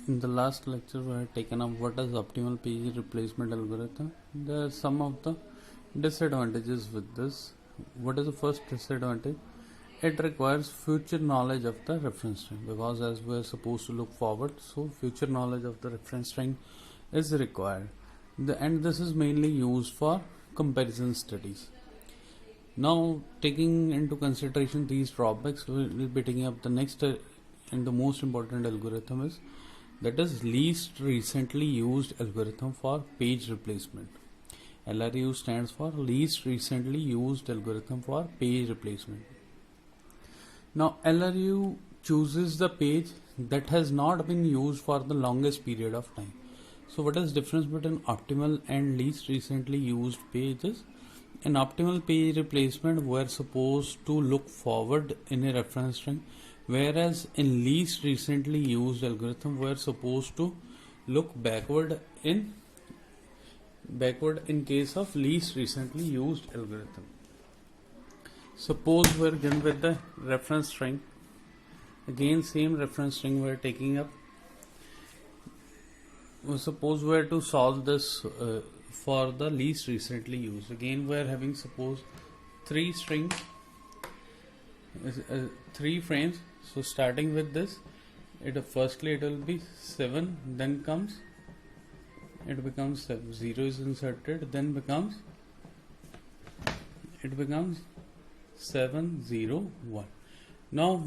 In the last lecture, we had taken up what is optimal page replacement algorithm. There are some of the disadvantages with this. What is the first disadvantage? It requires future knowledge of the reference string, because as we are supposed to look forward, so future knowledge of the reference string is required. And this is mainly used for comparison studies. Now, taking into consideration these drawbacks, we will be taking up the next and the most important algorithm is, that is, least recently used algorithm for page replacement. LRU stands for least recently used algorithm for page replacement. Now, LRU chooses the page that has not been used for the longest period of time. So what is the difference between optimal and least recently used pages? In optimal page replacement, we are supposed to look forward in a reference string, whereas in least recently used algorithm, we are supposed to look backward in case of least recently used algorithm. Suppose we are given with the reference string. Again, same reference string we are taking up. Suppose we are to solve this for the least recently used. Again, we are having, suppose, three strings, three frames. So starting with this, firstly it will be 7, then it becomes 7, 0 is inserted, then it becomes 7 0 1. Now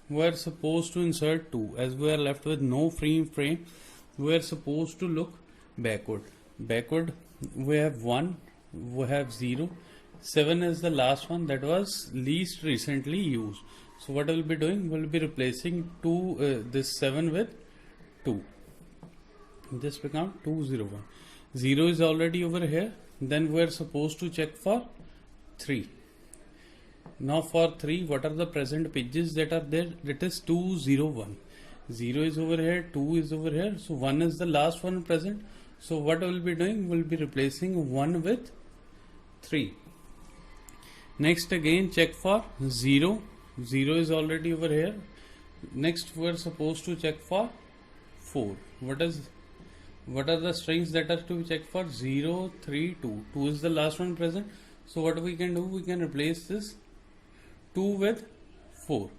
we are supposed to insert 2. As we are left with no free frame, we are supposed to look backward. We have 1, we have 0, 7 is the last one that was least recently used. So what I will be doing, we will be replacing this 7 with 2. This becomes 2 0 1. 0 is already over here. Then we are supposed to check for 3. Now for 3, what are the present pages that are there? It is 2 0 1. 0 is over here, 2 is over here. So 1 is the last one present. So what I will be doing, we will be replacing 1 with 3. Next, again check for 0. 0 is already over here. Next, we are supposed to check for 4. What are the strings that are to be checked for? 0 3 2. 2 is the last one present. So what we can do, we can replace this 2 with 4.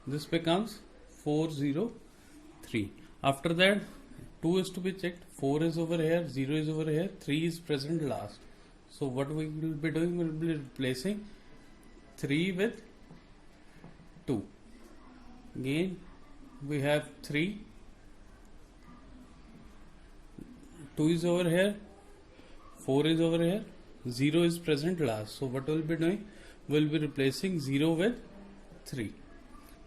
This becomes 4 0 3. After that, 2 is to be checked, 4 is over here, 0 is over here, 3 is present last. So what we will be doing, we will be replacing 3 with 2. Again, we have 3, 2 is over here, 4 is over here, 0 is present last. So what we will be doing, we will be replacing 0 with 3.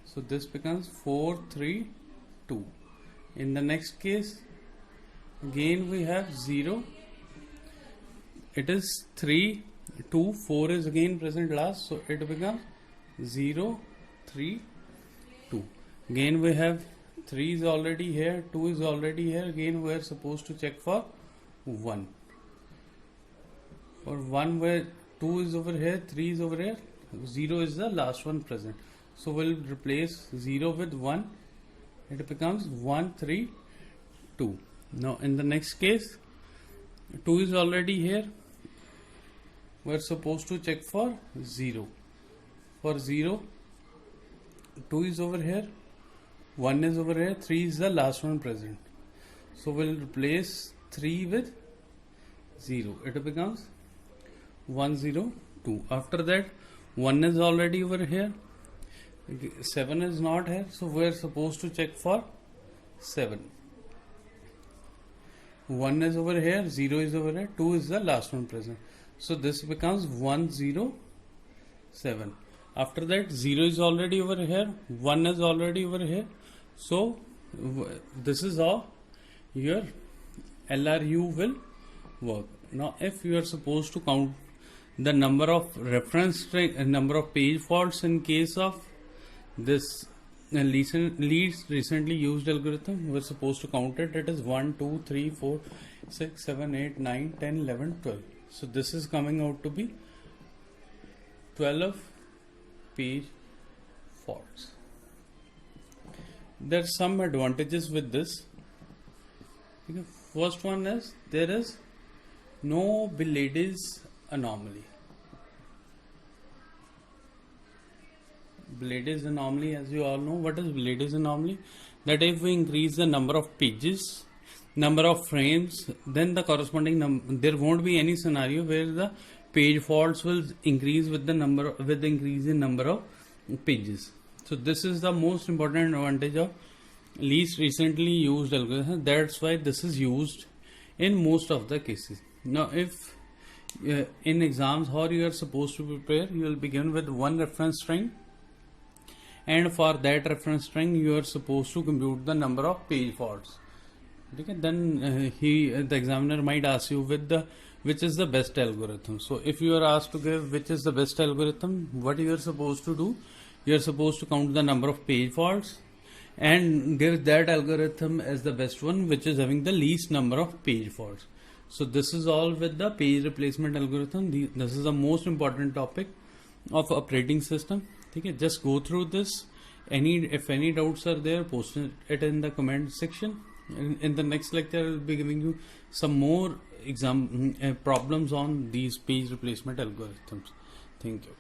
So this becomes 4 3 2. In the next case, again we have 0, it is 3 2, 4 is again present last, so it becomes 0 3 2. Again we have 3 is already here, 2 is already here. Again we are supposed to check for 1. For 1, where 2 is over here, 3 is over here, 0 is the last one present. So we'll replace 0 with 1. It becomes 1 3 2. Now in the next case, 2 is already here. We're supposed to check for 0. For 0, 2 is over here, 1 is over here, 3 is the last one present. So we'll replace 3 with 0. It becomes 1 0 2. After that, 1 is already over here, 7 is not here, so we're supposed to check for 7. 1 is over here, 0 is over here, 2 is the last one present. So this becomes 1 0 7. After that, 0 is already over here, 1 is already over here. So this is how your LRU will work. Now if you are supposed to count the number of number of page faults in case of this least recently used algorithm, we are supposed to count it. It is 1 2 3 4 6 7 8 9 10 11 12. So this is coming out to be 12 page faults. there are some advantages with this. Okay. First one is there is no Belides anomaly. Belides anomaly, as you all know, what is Belides anomaly? That if we increase the number of pages, number of frames, then the corresponding there won't be any scenario where the page faults will increase with the increase in number of pages. So this is the most important advantage of least recently used algorithm. That's why this is used in most of the cases. Now, if in exams, how you are supposed to prepare, you will begin with one reference string, and for that reference string you are supposed to compute the number of page faults. Okay, then the examiner might ask you with which is the best algorithm. So if you are asked to give which is the best algorithm, what you are supposed to do, you are supposed to count the number of page faults and give that algorithm as the best one which is having the least number of page faults. So this is all with the page replacement algorithm. This is the most important topic of operating system. Okay, just go through this. If any doubts are there, post it in the comment section. In the next lecture, I will be giving you some more problems on these page replacement algorithms. Thank you.